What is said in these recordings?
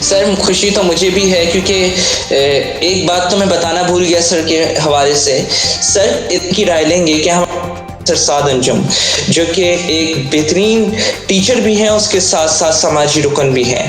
سر خوشی تو مجھے بھی ہے کیونکہ ایک بات تو میں بتانا بھول گیا سر کے حوالے سے. سر ان کی رائے لیں گے کہ ہم سر سعد انجم جو کہ ایک بہترین ٹیچر بھی ہیں، اس کے ساتھ ساتھ سماجی رکن بھی ہیں،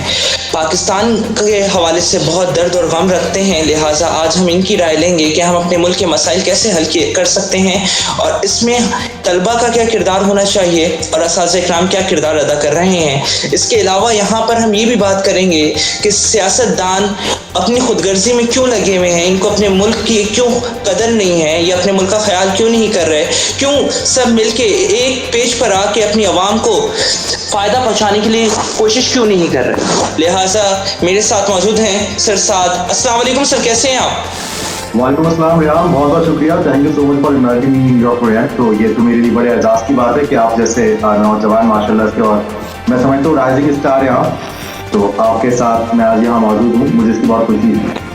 پاکستان کے حوالے سے بہت درد اور غم رکھتے ہیں. لہٰذا آج ہم ان کی رائے لیں گے کہ ہم اپنے ملک کے مسائل کیسے حل کر سکتے ہیں، اور اس میں طلبہ کا کیا کردار ہونا چاہیے اور اساتذہ کرام کیا کردار ادا کر رہے ہیں. اس کے علاوہ یہاں پر ہم یہ بھی بات کریں گے کہ سیاست دان اپنی خود غرضی میں کیوں لگے ہوئے ہیں، ان کو اپنے ملک کی کیوں قدر نہیں ہے، یا اپنے ملک کا خیال کیوں نہیں کر رہے، کیوں سب مل کے ایک پیج پر آ کے اپنی عوام کو فائدہ پہنچانے کے لیے کوشش کیوں نہیں کر رہے. لہٰذا میرے ساتھ موجود ہیں سر سعد. السلام علیکم سر، کیسے ہیں آپ؟ وعلیکم السلام ریحان، بہت بہت شکریہ، thank you so much for inviting me in your project. تو یہ تو میرے لیے بڑے اعزاز کی بات ہے کہ آپ جیسے نوجوان ماشاء اللہ سے، اور میں سمجھتا ہوں رائزنگ اسٹار ہیں آپ، تو آپ کے ساتھ میں آج یہاں موجود ہوں، مجھے اس کی بہت خوشی ہے.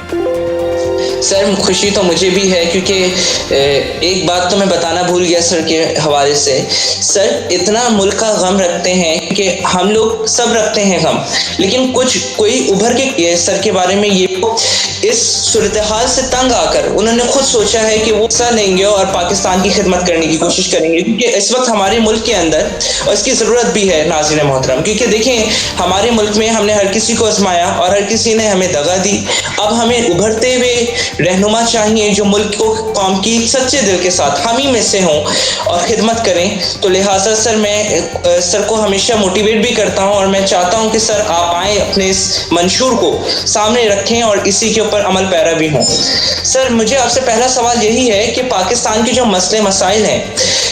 سر خوشی تو مجھے بھی ہے کیونکہ ایک بات تو میں بتانا بھول گیا سر کے حوالے سے. سر اتنا ملک کا غم رکھتے ہیں کہ ہم لوگ سب رکھتے ہیں غم، لیکن کوئی ابھر کے سر کے بارے میں یہ اس صورتحال سے تنگ آ کر انہوں نے خود سوچا ہے کہ وہ حصہ لیں گے اور پاکستان کی خدمت کرنے کی کوشش کریں گے، کیونکہ اس وقت ہمارے ملک کے اندر اور اس کی ضرورت بھی ہے. ناظرین محترم، کیونکہ دیکھیں ہمارے ملک میں ہم نے ہر کسی کو آزمایا اور ہر کسی نے ہمیں دغا دی. اب ہمیں ابھرتے ہوئے رہنما چاہیے جو ملک کو قوم کی سچے دل کے ساتھ ہم ہی میں سے ہوں اور خدمت کریں. تو لہٰذا سر میں سر کو ہمیشہ موٹیویٹ بھی کرتا ہوں، اور میں چاہتا ہوں کہ سر آپ آئیں، اپنے اس منشور کو سامنے رکھیں اور اسی کے اوپر عمل پیرا بھی ہوں. سر مجھے آپ سے پہلا سوال یہی ہے کہ پاکستان کے جو مسئلے مسائل ہیں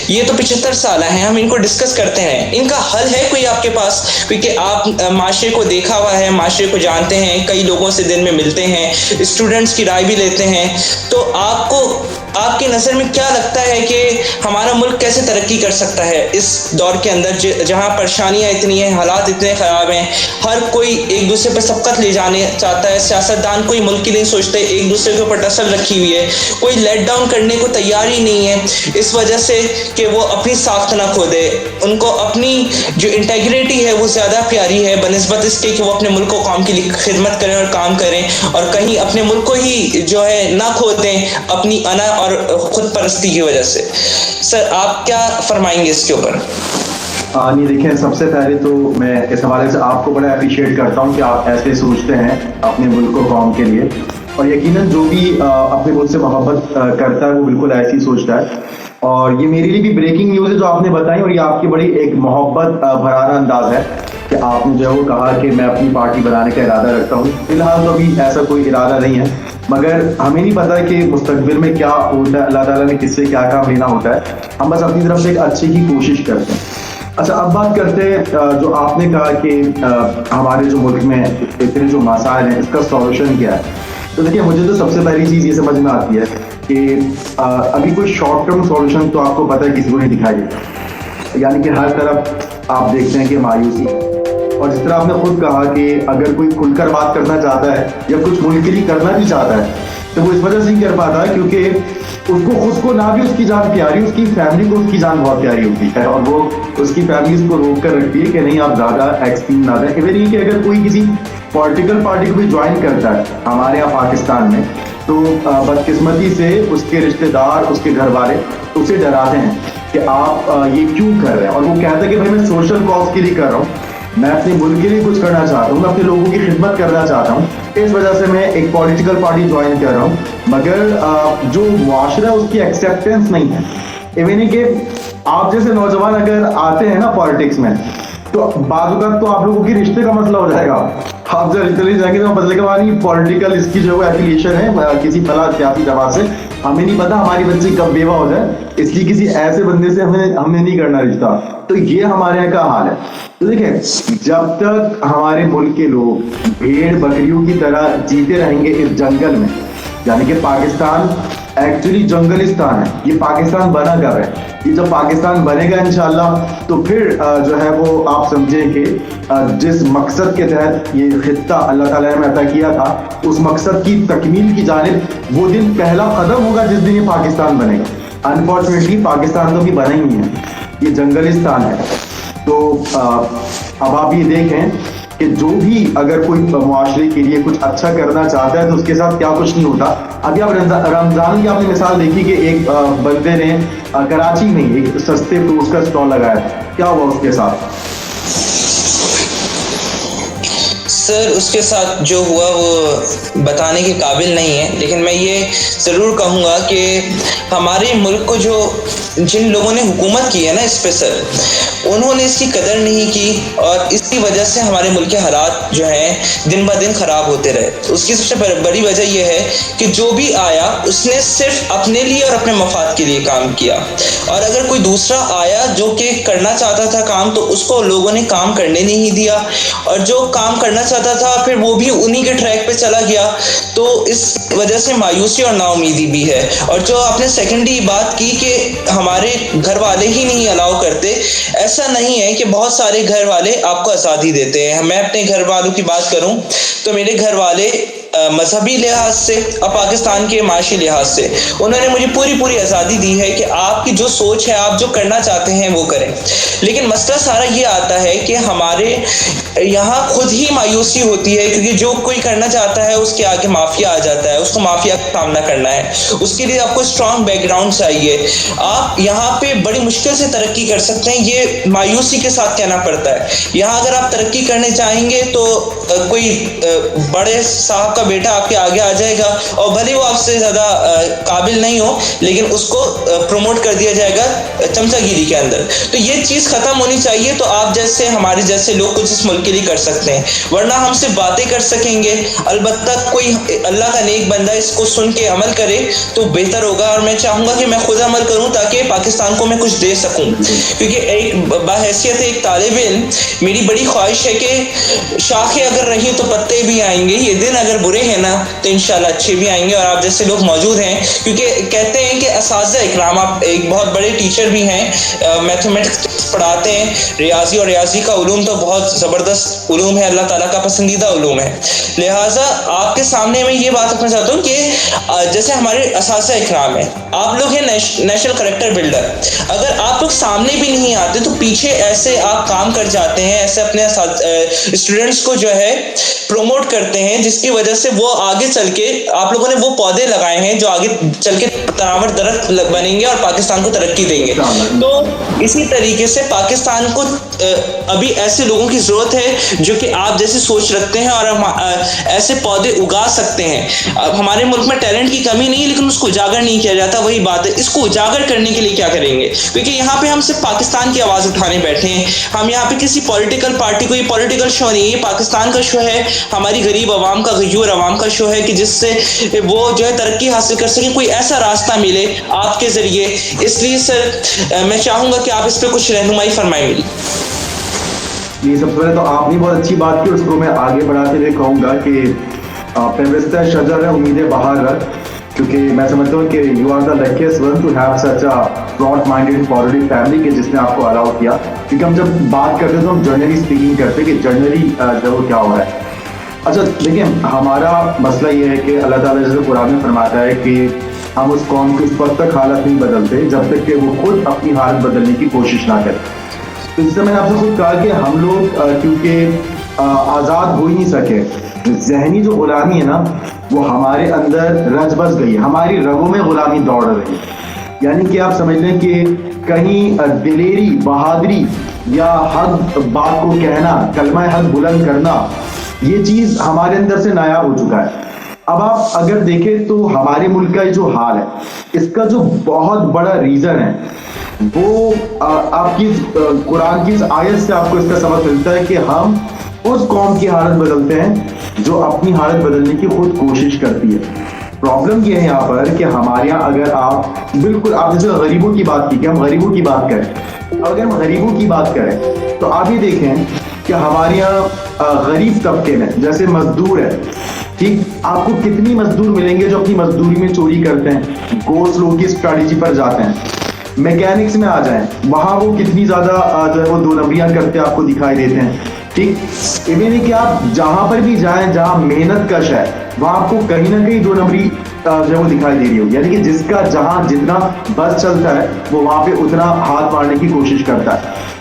یہ تو 75 سالہ ہیں، ہم ان کو ڈسکس کرتے ہیں، ان کا حل ہے کوئی آپ کے پاس؟ کیونکہ آپ معاشرے کو دیکھا ہوا ہے، معاشرے کو جانتے ہیں، کئی لوگوں سے دن میں ملتے ہیں، اسٹوڈنٹس کی رائے بھی لیتے ہیں، تو آپ کی نظر میں کیا لگتا ہے کہ ہمارا ملک کیسے ترقی کر سکتا ہے اس دور کے اندر جہاں پریشانیاں اتنی ہیں، حالات اتنے خراب ہیں، ہر کوئی ایک دوسرے پہ سبقت لے جانے چاہتا ہے، سیاستدان کوئی ملک کے لیے سوچتے ہیں، ایک دوسرے کے اوپر ٹسل رکھی ہوئی ہے، کوئی لیٹ ڈاؤن کرنے کو تیار ہی نہیں ہے اس وجہ سے کہ وہ اپنی ساخت نہ کھو دے. ان کو اپنی جو انٹیگریٹی ہے وہ زیادہ پیاری ہے بنسبت اس کے کہ وہ اپنے ملک و قوم کے لیے خدمت کریں اور کام کریں، اور کہیں اپنے ملک کو ہی جو ہے نہ کھو دیں اپنی انا اور خود پرستی کی وجہ سے. سر آپ کیا فرمائیں گے اس کے اوپر؟ نہیں دیکھیں، سب سے پہلے تو میں اس حوالے سے آپ کو بڑا اپریشیٹ کرتا ہوں کہ آپ ایسے سوچتے ہیں اپنے ملک و قوم کے لیے، اور یقیناً جو بھی اپنے ملک سے محبت کرتا ہے وہ بالکل ایسی سوچتا ہے. اور یہ میرے لیے بھی بریکنگ نیوز ہے جو آپ نے بتائی، اور یہ آپ کی بڑی ایک محبت بھرانا انداز ہے کہ آپ نے جو ہے وہ کہا کہ میں اپنی پارٹی بنانے کا ارادہ رکھتا ہوں. فی الحال تو ابھی ایسا کوئی ارادہ نہیں ہے، مگر ہمیں نہیں پتا کہ مستقبل میں کیا ہوتا ہے، اللہ تعالیٰ نے کس سے کیا کام لینا ہوتا ہے. ہم بس اپنی طرف سے ایک اچھی کی کوشش کرتے ہیں. اچھا، اب بات کرتے ہیں جو آپ نے کہا کہ ہمارے جو ملک میں اتنے جو مسائل ہیں اس کا سولوشن کیا ہے. تو دیکھیے، مجھے تو سب سے پہلی چیز یہ سمجھ میں آتی ہے کہ ابھی کوئی شارٹ ٹرم سولوشن تو آپ کو پتہ ہے کسی کو نہیں دکھائی دیتا، یعنی کہ ہر طرف آپ دیکھتے ہیں کہ مایوسی ہے. اور جس طرح آپ نے خود کہا کہ اگر کوئی کھل کر بات کرنا چاہتا ہے یا کچھ ملک کے لیے کرنا بھی چاہتا ہے تو وہ اس وجہ سے نہیں کر پاتا کیونکہ اس کو خود کو نہ بھی اس کی جان پیاری، اس کی فیملی کو اس کی جان بہت پیاری ہوتی ہے، اور وہ اس کی فیملی اس کو روک کر رکھتی ہے کہ نہیں آپ زیادہ ایکسٹریم نہ دیں. ایون یہ کہ اگر کوئی کسی پولیٹیکل پارٹی کو بھی جوائن کرتا ہے ہمارے یہاں پاکستان میں تو بدقسمتی سے اس کے رشتہ دار، اس کے گھر والے اسے ڈراتے ہیں کہ آپ یہ کیوں کر رہے ہیں، اور وہ کہتا ہے کہ بھائی میں سوشل کاز کے لیے کر رہا ہوں، میں اپنے ملک کے لیے کچھ کرنا چاہتا ہوں، میں اپنے لوگوں کی خدمت کرنا چاہتا ہوں، اس وجہ سے میں ایک پولیٹیکل پارٹی جوائن کر رہا ہوں. مگر جو معاشرہ ہے اس کی ایکسیپٹنس نہیں ہے. ایون کہ آپ جیسے نوجوان اگر آتے ہیں نا پالیٹکس میں تو بعض اوقات تو آپ لوگوں کی رشتے کا مسئلہ ہو جائے گا. آپ جب رشتے لے جائیں گے تو بدلے کے بعد پولیٹیکل اس کی جو ہے ایفیلیشن ہے کسی فلاں سیاسی جماعت سے، ہمیں نہیں پتا ہماری بچی کب بیوہ ہو جائے، اس لیے کسی ایسے بندے سے ہمیں نہیں کرنا رشتہ. تو یہ ہمارے یہاں کا حال ہے. تو دیکھیں، جب تک ہمارے ملک کے لوگ بھیڑ بکریوں کی طرح جیتے رہیں گے اس جنگل میں، یعنی کہ پاکستان ایکچولی جنگلستان ہے، یہ پاکستان بنا کر ہے. یہ جب پاکستان بنے گا انشاءاللہ تو پھر جو ہے وہ آپ سمجھیں کہ جس مقصد کے تحت یہ خطہ اللہ تعالیٰ نے عطا کیا تھا اس مقصد کی تکمیل کی جانب وہ دن پہلا قدم ہوگا جس دن یہ پاکستان بنے گا. انفارچونیٹلی پاکستان تو ابھی بنا ہی نہیں ہے، یہ جنگلستان ہے. تو اب آپ یہ دیکھیں کہ جو بھی اگر کوئی معاشرے کے لیے کچھ اچھا کرنا چاہتا ہے تو اس کے ساتھ کیا کچھ نہیں ہوتا. ابھی آپ رمضان کی آپ نے مثال دیکھی کہ ایک بندے نے کراچی میں ایک سستے فروٹس کا اسٹال لگایا, کیا ہوا اس کے ساتھ؟ سر اس کے ساتھ جو ہوا وہ بتانے کے قابل نہیں ہے, لیکن میں یہ ضرور کہوں گا کہ ہمارے ملک کو جن لوگوں نے حکومت کی ہے نا اس پہ سر, انہوں نے اس کی قدر نہیں کی, اور اس کی وجہ سے ہمارے ملک کے حالات جو ہیں دن بہ دن خراب ہوتے رہے. اس کی سب سے بڑی وجہ یہ ہے کہ جو بھی آیا اس نے صرف اپنے لیے اور اپنے مفاد کے لیے کام کیا, اور اگر کوئی دوسرا آیا جو کہ کرنا چاہتا تھا کام تو اس کو لوگوں نے کام کرنے نہیں دیا, اور جو کام کرنا چاہتا تھا پھر وہ بھی انہی کے ٹریک پہ چلا گیا. تو اس وجہ سے مایوسی اور نا امیدی بھی ہے. اور جو آپ نے سیکنڈری بات کی کہ ہمارے گھر والے ہی نہیں الاؤ کرتے, ایسا نہیں ہے کہ بہت سارے گھر والے آپ کو آزادی دیتے ہیں. میں اپنے گھر والوں کی بات کروں تو میرے گھر والے مذہبی لحاظ سے اور پاکستان کے معاشی لحاظ سے انہوں نے مجھے پوری آزادی دی ہے کہ آپ کی جو سوچ ہے, آپ جو کرنا چاہتے ہیں وہ کریں. لیکن مسئلہ سارا یہ آتا ہے کہ ہمارے یہاں خود ہی مایوسی ہوتی ہے, کیونکہ جو کوئی کرنا چاہتا ہے اس کے آگے مافیا آ جاتا ہے, اس کو مافیا کا سامنا کرنا ہے. اس کے لیے آپ کو اسٹرانگ بیک گراؤنڈ چاہیے. آپ یہاں پہ بڑی مشکل سے ترقی کر سکتے ہیں, یہ مایوسی کے ساتھ کہنا پڑتا ہے. یہاں اگر آپ ترقی کرنے چاہیں گے تو کوئی بڑے صاحب کا بیٹا آپ کے آگے آ جائے گا, اور بھلے وہ آپ سے زیادہ قابل نہیں ہو لیکن اس کو پروموٹ کر دیا جائے گا چمچہ گیری کے اندر. تو یہ چیز ختم ہونی چاہیے. تو آپ جیسے ہمارے جیسے لوگ کچھ اس ملک کے لیے کر سکتے ہیں, ورنہ ہم سے باتیں کر سکیں گے. البتہ کوئی اللہ کا نیک بندہ اس کو سن کے عمل کرے تو بہتر ہوگا, اور میں چاہوں گا کہ میں خود عمل کروں تاکہ پاکستان کو میں کچھ دے سکوں. کیونکہ ایک باحیثیت ایک طالب علم میری بڑی خواہش ہے کہ شاخیں اگر رہیں تو پتے بھی آئیں گے. یہ دن اگر برے ہیں نا تو انشاءاللہ اچھے بھی آئیں گے, اور آپ جیسے لوگ موجود ہیں. کیونکہ کہتے ہیں کہ اساتذہ اکرام, آپ ایک بہت بڑے ٹیچر بھی ہیں, میتھمیٹکس پڑھاتے ہیں, ریاضی, اور ریاضی کا علوم تو بہت زبردست علوم ہے, اللہ تعالیٰ کا پسندیدہ علوم ہے. لہٰذا آپ کے سامنے میں یہ بات رکھنا چاہتا ہوں کہ جیسے ہمارے اساتذہ اکرام ہیں, آپ لوگ ہیں نیشنل کریکٹر بلڈر. اگر آپ لوگ سامنے بھی نہیں آتے تو پیچھے ایسے آپ کام کر جاتے ہیں, ایسے اپنے اسٹوڈنٹس کو جو ہے پروموٹ کرتے ہیں, جس کی وجہ سے وہ آگے چل کے آپ لوگوں نے وہ پودے لگائے ہیں جو آگے چل کے تناور درخت بنیں گے اور پاکستان کو ترقی دیں گے. تو اسی طریقے سے پاکستان کو ابھی ایسے لوگوں کی ضرورت ہے جو کہ آپ جیسے سوچ رکھتے ہیں اور ایسے پودے اگا سکتے ہیں. اب ہمارے ملک میں ٹیلنٹ کی کمی نہیں ہے, لیکن اس کو اجاگر نہیں کیا جاتا. وہی بات ہے, اس کو اجاگر کرنے کے لیے کیا کریں گے؟ کیونکہ یہاں پہ ہم صرف پاکستان کی آواز اٹھانے بیٹھے ہیں. ہم یہاں پہ کسی پولیٹیکل پارٹی کو, یہ پولیٹیکل شو نہیں ہے, یہ پاکستان کا شو ہے, ہماری غریب عوام کا, غیور عوام کا شو ہے, کہ جس سے وہ جو ہے ترقی حاصل کر سکیں, کوئی ایسا راستہ ملے آپ کے ذریعے. اس لیے سر میں چاہوں گا کہ آپ اس پہ کچھ رہنمائی فرمائیں میری. یہ سب سے پہلے تو آپ نے بہت اچھی بات کی, اس کو میں آگے بڑھاتے ہوئے کہوں گا کہ پیوستہ شجر ہے امید بہار رکھ, کیونکہ میں سمجھتا ہوں کہ you are the luckiest one to have such a broad minded positive family, کہ جس نے آپ کو الاؤ کیا. کیونکہ ہم جب بات کرتے ہیں تو ہم جنرلی اسپیکنگ کرتے ہیں کہ جنرلی جو وہ کیا ہو رہا ہے. اچھا دیکھیں, ہمارا مسئلہ یہ ہے کہ اللہ تعالیٰ جیسے قرآن میں فرماتا ہے کہ ہم اس قوم کی اس وقت تک حالت نہیں بدلتے جب تک کہ وہ خود اپنی حالت بدلنے کی کوشش نہ کرے. تو اس سے میں نے آپ سے خود کہا کہ ہم لوگ کیونکہ آزاد ہو ہی نہیں سکے, ذہنی جو غلامی ہے نا وہ ہمارے اندر رچ بس گئی ہے, ہماری رگوں میں غلامی دوڑ رہی ہے. یعنی کہ آپ سمجھ لیں کہ کہیں دلیری, بہادری یا حق بات کو کہنا, کلمہ حق بلند کرنا, یہ چیز ہمارے اندر سے نایاب ہو چکا ہے. اب آپ اگر دیکھیں تو ہمارے ملک کا جو حال ہے, اس کا جو بہت بڑا ریزن ہے وہ آپ کی قرآن کی اس آیت سے آپ کو اس کا سبق ملتا ہے کہ ہم اس قوم کی حالت بدلتے ہیں جو اپنی حالت بدلنے کی خود کوشش کرتی ہے. پرابلم یہ ہے یہاں پر کہ ہمارے یہاں اگر آپ بالکل, آپ جیسے غریبوں کی بات کی کہ ہم غریبوں کی بات کریں, اگر ہم غریبوں کی بات کریں تو آپ یہ دیکھیں کہ ہمارے یہاں غریب طبقے میں جیسے مزدور ہے, ٹھیک, آپ کو کتنی مزدور ملیں گے جو اپنی مزدوری میں چوری کرتے ہیں, گوس لو کی اسٹریٹجی پر جاتے ہیں. میکینکس میں آ جائیں, وہاں وہ کتنی زیادہ جو ہے وہ دو نمبریاں کرتے آپ کو دکھائی دیتے ہیں. ٹھیک, ایون کہ آپ جہاں پر بھی جائیں جہاں محنت کش ہے وہاں آپ کو کہیں نہ کہیں دو نمبری جو ہے وہ دکھائی دے رہی ہو. یعنی کہ جس کا جہاں جتنا بس چلتا ہے وہ وہاں پہ اتنا ہاتھ مارنے کی کوشش کرتا ہے.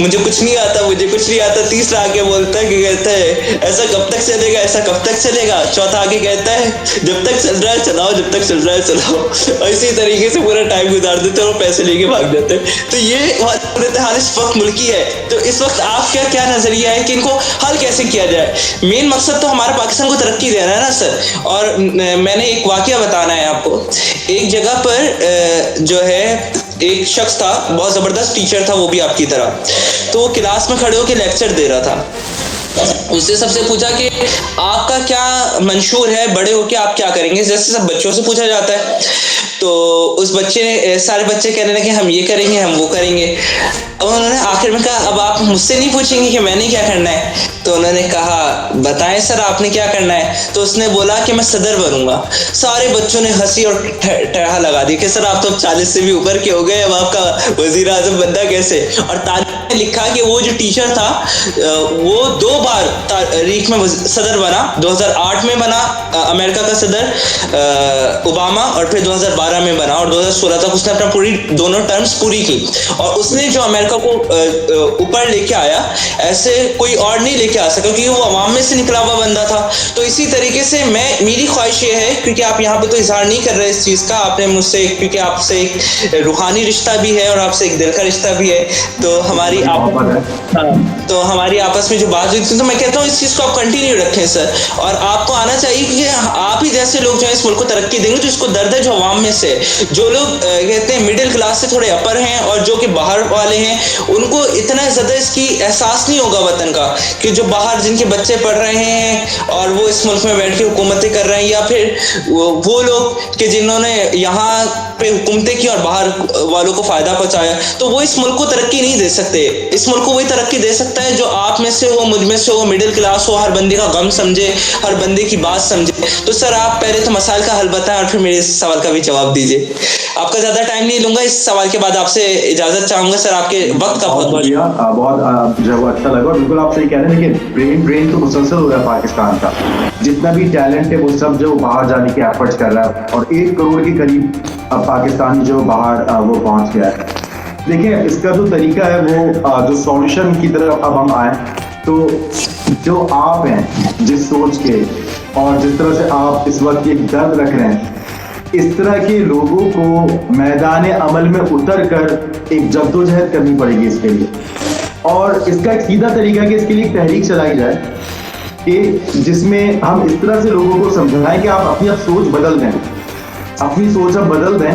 مجھے کچھ نہیں آتا. تیسرا آ کے بولتا ہے کہ کہتا ہے ایسا کب تک چلے گا. چوتھا آ کے کہتا ہے جب تک چل رہا ہے چلاؤ. اور اسی طریقے سے پورا ٹائم گزار دیتے ہیں اور پیسے لے کے بھاگ جاتے ہیں. تو یہ صورتحال اس وقت ملکی ہے. تو اس وقت آپ کا کیا نظریہ ہے کہ ان کو حل کیسے کیا جائے؟ مین مقصد تو ہمارا پاکستان کو ترقی دینا ہے نا سر. اور میں نے ایک واقعہ بتانا ہے آپ کو. ایک جگہ پر جو ہے ایک شخص تھا, بہت زبردست ٹیچر تھا وہ بھی آپ کی طرح. تو وہ کلاس میں کھڑے ہو کے لیکچر دے رہا تھا. اس نے سب سے پوچھا کہ آپ کا کیا منشور ہے, بڑے ہو کے آپ کیا کریں گے, جیسے سب بچوں سے پوچھا جاتا ہے. تو اس بچے نے, سارے بچے کہنے لگے ہم یہ کریں گے, ہم وہ کریں گے. اب انہوں نے آخر میں کہا اب آپ مجھ سے نہیں پوچھیں گے کہ میں نے کیا کرنا ہے؟ تو انہوں نے کہا بتائیں سر آپ نے کیا کرنا ہے. تو اس نے بولا کہ میں صدر بنوں گا. سارے بچوں نے ہنسی اور ٹھہا لگا دی کہ سر آپ تو 40 سے بھی اوپر کے ہو گئے, اب آپ کا وزیر اعظم بننا کیسے؟ اور تاریخ میں لکھا کہ وہ جو ٹیچر تھا وہ 2 بار تاریخ میں صدر بنا. 2008 میں بنا امریکہ کا صدر اوباما, اور پھر 2012 میں بنا, اور 2016 تک اس نے اپنا پوری دونوں ٹرمز پوری کی. اور اس نے جو امریکہ کو اوپر لے کے آیا ایسے کوئی اور نہیں لے کے آ سکا, کیونکہ وہ عوام میں سے نکلا ہوا بندہ تھا. تو اسی طریقے سے میری خواہش یہ ہے, کیونکہ آپ یہاں پہ تو اظہار نہیں کر رہے اس چیز کا, آپ نے مجھ سے, کیونکہ آپ سے ایک روحانی رشتہ بھی ہے اور آپ سے ایک دل کا رشتہ بھی ہے, تو ہماری آپس میں جو بات ہوئی تھی, تو میں کہتا ہوں اس چیز کو آپ کنٹینیو رکھیں سر. اور آپ کو آنا چاہیے کیونکہ آپ ہی جیسے لوگ جو ہے اس ملک کو ترقی دیں گے. تو اس کو درد ہے جو عوام میں سے, جو لوگ کہتے ہیں مڈل کلاس سے تھوڑے اپر ہیں اور جو کہ باہر والے ہیں, ان کو اتنا زیادہ اس کی احساس نہیں ہوگا وطن کا, کہ جو باہر جن کے بچے پڑھ رہے ہیں اور وہ اس ملک میں بیٹھ کے حکومتیں کر رہے ہیں, یا پھر وہ لوگ کہ جنہوں نے یہاں پہ حکومتیں کی اور باہر والوں کو فائدہ پہنچایا, تو وہ اس ملک کو ترقی نہیں دے سکتے. اس ملک کو وہی ترقی دے سکتا ہے جو آپ میں سے ہو, مجھ میں سے ہو, مڈل کلاس ہو, ہر بندے کا غم سمجھے, ہر بندے کی بات سمجھے. تو سر آپ پہلے تو مسائل کا حل بتائیں اور پھر میرے اس سوال کا بھی جواب دیجیے. آپ کا زیادہ ٹائم نہیں لوں گا, اس سوال کے بعد آپ سے اجازت چاہوں گا سر. آپ کے وقت کا بہت بہت جو اچھا لگا. بالکل آپ صحیح کہہ رہے ہیں, لیکن برین تو مسلسل ہو رہا ہے پاکستان کا. جتنا بھی ٹیلنٹ ہے وہ سب جو باہر جانے کے ایفرٹس کر رہا ہے, اور 1 کروڑ کے قریب اب پاکستانی جو باہر وہ پہنچ گیا ہے. دیکھیں اس کا جو طریقہ ہے وہ جو سولوشن کی طرف اب ہم آئیں, تو جو آپ ہیں جس سوچ کے اور جس طرح سے آپ اس وقت ایک درد رکھ رہے ہیں, اس طرح کے لوگوں کو میدان عمل میں اتر کر ایک جدوجہد کرنی پڑے گی اس کے لیے. اور اس کا ایک سیدھا طریقہ ہے کہ اس کے لیے ایک تحریک چلائی جائے, کہ جس میں ہم اس طرح سے لوگوں کو سمجھائیں کہ آپ اپنی سوچ بدل دیں, اپنی سوچ اب بدل دیں,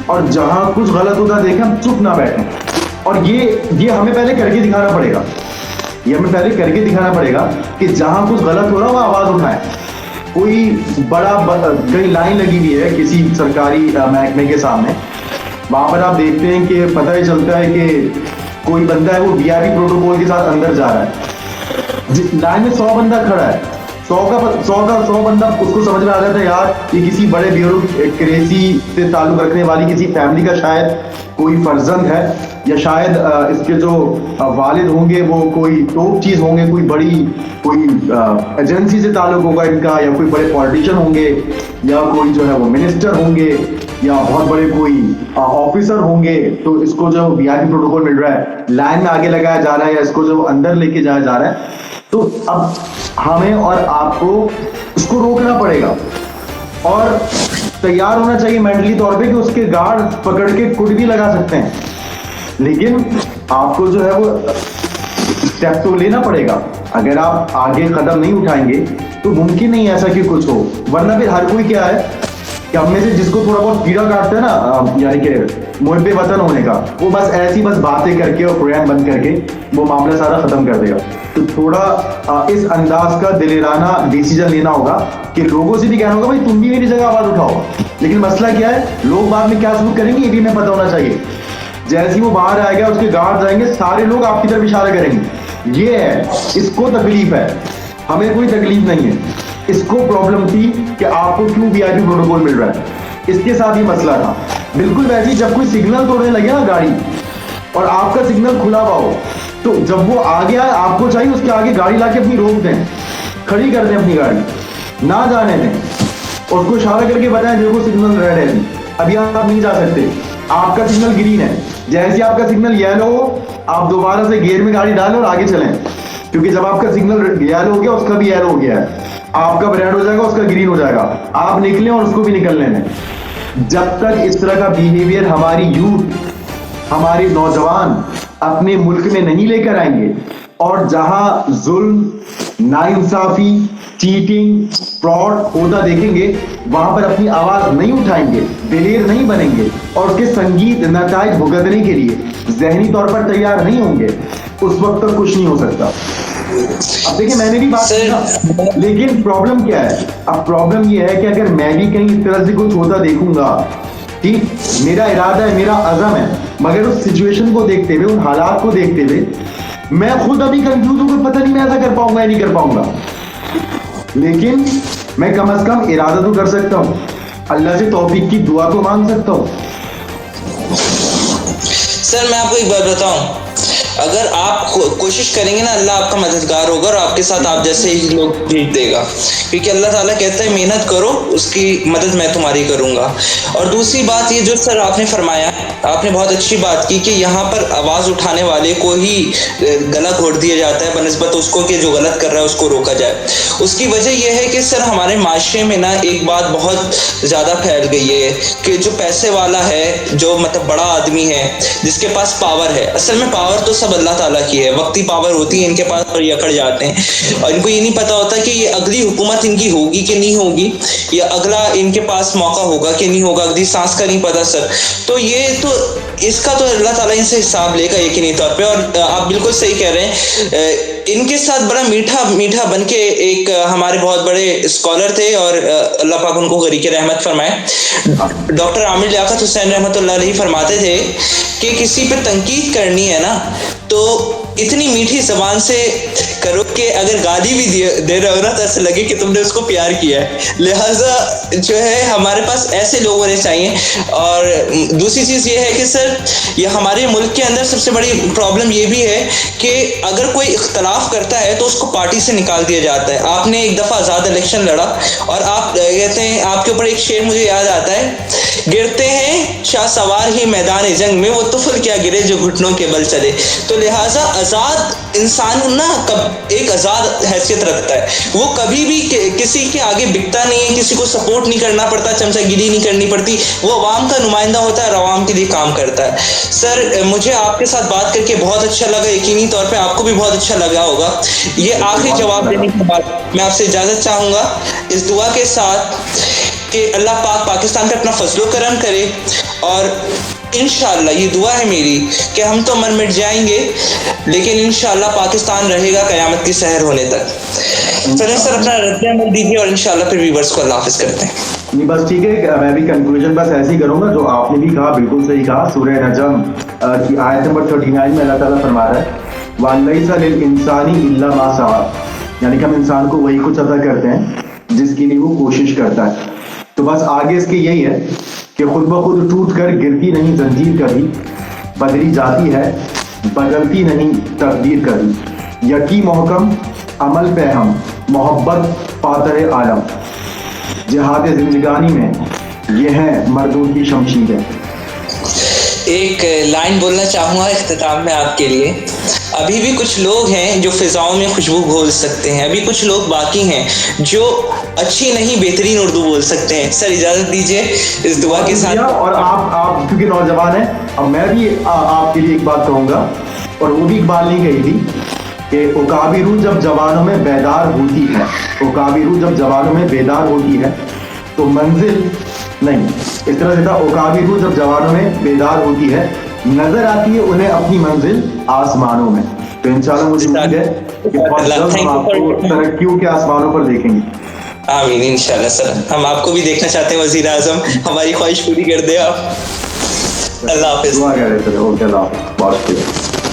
اور جہاں کچھ غلط ہوتا دیکھیں ہم چپ نہ بیٹھیں. اور یہ ہمیں پہلے کر کے دکھانا پڑے گا, کہ جہاں کچھ غلط ہو رہا وہ آواز اٹھائیں. کوئی کئی لائن لگی ہوئی ہے کسی سرکاری محکمے کے سامنے, وہاں پر آپ دیکھتے ہیں کہ پتہ ہی چلتا ہے کہ کوئی بندہ ہے وہ VIP پروٹوکول کے ساتھ اندر جا رہا ہے. لائن میں 100 بندہ کھڑا ہے, 100 بندہ اس کو سمجھ میں آ جاتا ہے یار یہ کسی بڑے بیوروکریسی سے تعلق رکھنے والی کسی فیملی کا شاید کوئی فرزند ہے, یا شاید اس کے جو والد ہوں گے وہ کوئی ٹوپ چیز ہوں گے, کوئی ایجنسی سے تعلق ہوگا ان کا, یا کوئی بڑے پولیٹیشین ہوں گے, یا کوئی جو ہے وہ منسٹر ہوں گے, یا بہت بڑے کوئی آفیسر ہوں گے. تو اس کو جو VIP پروٹوکول مل رہا ہے, لائن میں آگے لگایا جا رہا ہے, یا اس کو جو اندر لے کے جایا جا رہا ہے. تو اب ہمیں اور آپ کو اس کو روکنا پڑے گا, اور تیار ہونا چاہیے مینٹلی طور پہ کہ اس کے گارڈ پکڑ کے کٹ بھی لگا سکتے ہیں, لیکن آپ کو جو ہے وہ اسٹیپ تو لینا پڑے گا. اگر آپ آگے قدم نہیں اٹھائیں گے تو ممکن نہیں ایسا کہ کچھ ہو, ورنہ پھر ہر کوئی کیا ہے کہ ہم میں سے جس کو تھوڑا بہت کیڑا کاٹتا ہے نا, یعنی کہ محب وطن ہونے کا, وہ بس ایسی باتیں کر کے اور پروگرام بند کر کے وہ معاملہ سارا ختم کر دے گا. تو تھوڑا اس انداز کا دلیرانہ ڈیسیجن لینا ہوگا کہ لوگوں سے بھی کہنا ہوگا بھائی تم بھی میری جگہ آواز اٹھاؤ. لیکن مسئلہ کیا ہے, لوگ بعد میں کیا سلوک کریں گے یہ بھی ہمیں پتہ ہونا چاہیے. جیسے وہ باہر آئے گا اس کے گارڈ آئیں گے, سارے لوگ آپ کی طرف اشارہ کریں گے. یہ ہے, اس کو تکلیف ہے, ہمیں کوئی تکلیف نہیں ہے. اس کو پرابلم تھی کہ آپ کو کیوں VIP پروٹوکول مل رہا ہے, اس کے ساتھ یہ مسئلہ تھا. بالکل ویسے ہی جب کوئی سگنل توڑنے لگے نا گاڑی, اور آپ کا سگنل کھلا ہوا ہو, تو جب وہ آ گیا آپ کو چاہیے اس کے آگے گاڑی لا کے اپنی روک دیں, کھڑی کر دیں اپنی گاڑی, نہ جانے دیں, اور اس کو اشارہ کر کے بتائیں دیکھو سگنل ریڈ ہے, ابھی آپ نہیں جا سکتے, آپ کا سگنل گرین ہے. جیسے آپ کا سگنل یلو ہو آپ دوبارہ سے گیئر میں گاڑی ڈالیں اور آگے چلیں, کیونکہ جب آپ کا سگنل یلو ہو گیا اس کا بھی یلو ہو گیا ہے, آپ کا ریڈ ہو جائے گا اس کا گرین ہو جائے گا, آپ نکلیں اور اس کو بھی نکلنے دیں. جب تک اس طرح کا بیہیویئر ہماری یوتھ, ہمارے نوجوان اپنے ملک میں نہیں لے کر آئیں گے, اور جہاں ظلم, ناانصافی, چیٹنگ, فراڈ ہوتا دیکھیں گے, وہاں پر اپنی آواز نہیں اٹھائیں گے, دلیر نہیں بنیں گے, اور اس کے سنگیت نتائج بھگتنے کے لیے ذہنی طور پر تیار نہیں ہوں گے, اس وقت تک کچھ نہیں ہو سکتا. اب دیکھیں میں نے بھی بات کی نا, لیکن پرابلم کیا ہے, اب پرابلم یہ ہے کہ اگر میں بھی کہیں اس طرح سے کچھ ہوتا دیکھوں گا, ٹھیک, میرا ارادہ ہے, میرا عزم ہے, مگر اس سچویشن کو دیکھتے ہوئے, ان حالات کو دیکھتے ہوئے میں خود ابھی کنفیوز ہوں کہ پتہ نہیں میں ایسا کر پاؤں گا یا نہیں کر پاؤں گا, لیکن میں کم از کم ارادہ تو کر سکتا ہوں, اللہ سے توفیق کی دعا تو مانگ سکتا ہوں. سر میں آپ کو ایک بات بتاؤں, اگر آپ کوشش کریں گے نا, اللہ آپ کا مددگار ہوگا اور آپ کے ساتھ آپ جیسے ہی لوگ بھیج دے گا, کیونکہ اللہ تعالیٰ کہتا ہے محنت کرو, اس کی مدد میں تمہاری کروں گا. اور دوسری بات یہ جو سر آپ نے فرمایا, آپ نے بہت اچھی بات کی کہ یہاں پر آواز اٹھانے والے کو ہی گلا گھونٹ دیا جاتا ہے بنسبت اس کو کہ جو غلط کر رہا ہے اس کو روکا جائے. اس کی وجہ یہ ہے کہ سر ہمارے معاشرے میں نا ایک بات بہت زیادہ پھیل گئی ہے کہ جو پیسے والا ہے, جو مطلب بڑا آدمی ہے, جس کے پاس پاور ہے, اصل میں پاور تو سب اللہ تعالیٰ کی ہے, وقتی پاور ہوتی ہے ان کے پاس اور یہ اکڑ جاتے ہیں, اور ان کو یہ نہیں پتا ہوتا کہ یہ اگلی حکومت ان کی ہوگی کہ نہیں ہوگی, یا اگلا ان کے پاس موقع ہوگا کہ نہیں ہوگا, اگلی سانس کا نہیں پتا سر. تو یہ تو اس کا تو اللہ تعالیٰ ان سے حساب لے گا یقینی طور پہ. اور آپ بالکل صحیح کہہ رہے ہیں, ان کے ساتھ بڑا میٹھا میٹھا بن کے ایک ہمارے بہت بڑے اسکالر تھے, اور اللہ پاک ان کو غریق رحمت فرمائے, ڈاکٹر عامر لیاقت حسین رحمۃ اللہ علیہ فرماتے تھے کہ کسی پہ تنقید کرنی ہے نا تو اتنی میٹھی زبان سے کرو کہ اگر گالی بھی دے رہے ہو نا تو ایسے لگے کہ تم نے اس کو پیار کیا ہے. لہٰذا جو ہے ہمارے پاس ایسے لوگ ہونے چاہیے. اور دوسری چیز یہ ہے کہ سر یہ ہمارے ملک کے اندر سب سے بڑی پرابلم یہ بھی ہے کہ اگر کوئی اختلاف کرتا ہے تو اس کو پارٹی سے نکال دیا جاتا ہے. آپ نے ایک دفعہ آزاد الیکشن لڑا اور آپ کہتے ہیں, آپ کے اوپر ایک شعر مجھے یاد آتا ہے, گرتے ہیں شاہ سوار ہی میدان جنگ میں, وہ طفل کیا گرے جو گھٹنوں کے بل چلے. تو لہٰذا آزاد انسان نا ایک آزاد حیثیت رکھتا ہے, وہ کبھی بھی کسی کے آگے بکتا نہیں ہے, کسی کو سپورٹ نہیں کرنا پڑتا, چمچہ گیری نہیں کرنی پڑتی, وہ عوام کا نمائندہ ہوتا ہے اور عوام کے لیے کام کرتا ہے. سر مجھے آپ کے ساتھ بات کر کے بہت اچھا لگا, یقینی طور پہ آپ کو بھی بہت اچھا لگا ہوگا. یہ آخری جواب دینے کے بعد میں آپ سے اجازت چاہوں گا اس دعا کے ساتھ کہ اللہ پاک پاکستان پہ اپنا فضل و کرم کرے, اور انشاءاللہ یہ دعا ہے میری کہ ہم تو مر مٹ جائیں گے لیکن انشاءاللہ پاکستان رہے گا قیامت کی سحر ہونے تک. چلیں سر اپنا رد عمل دیجیے اور انشاءاللہ پھر ویورز کو اللہ حافظ کرتے ہیں. نہیں بس ٹھیک ہے, میں بھی کنکلوژن بس ایسے ہی کروں گا جو آپ نے بھی کہا, بالکل صحیح کہا. سورہ نجم کی آیت نمبر 39 میں اللہ تعالیٰ فرما رہا ہے وَلَيْسَ لِلْإِنسَانِ إِلَّا مَا سَعَىٰ, یعنی کہ ہم انسان کو وہی کچھ عطا کرتے ہیں جس کے لیے وہ کوشش کرتا ہے. تو بس آگے اس کے یہی ہے کہ خود بخود ٹوٹ کر گرتی نہیں زنجیر کبھی, بدلی جاتی ہے بدلتی نہیں تقدیر کبھی, یقی محکم عمل پہ ہم محبت فاتح عالم, جہاد زندگانی میں یہ ہے مردوں کی شمشیر ہے. ایک لائن بولنا چاہوں گا اختتام میں آپ کے لیے. ابھی بھی کچھ لوگ ہیں جو فضاؤں میں خوشبو گھول سکتے ہیں, ابھی کچھ لوگ باقی ہیں جو اچھی نہیں بہترین اردو بول سکتے ہیں. سر اجازت دیجیے اس دعا کے ساتھ. اور آپ کیونکہ نوجوان ہیں, اب میں بھی آپ کے لیے ایک بات کہوں گا, اور وہ بھی اقبال نے کہی تھی کہ عقابی روح جب جوانوں میں بیدار ہوتی ہے, عقابی روح جب جوانوں میں بیدار ہوتی ہے تو منزل نہیں, اس طرح سے تھا, عقابی روح جب جوانوں میں بیدار ہوتی ہے نظر آتی ہے انہیں اپنی منزل آسمانوں میں. تو انشاءاللہ مجھے امید ہے کہ بہت جلد ہم آپ کو ترقیوں کے آسمانوں پر دیکھیں گے. آمین انشاءاللہ. سر ہم آپ کو بھی دیکھنا چاہتے ہیں وزیر اعظم, ہماری خواہش پوری کر دے آپ. اللہ حافظ. دعا کر رہے تھے. اوکے اللہ حافظ. بہت شکریہ.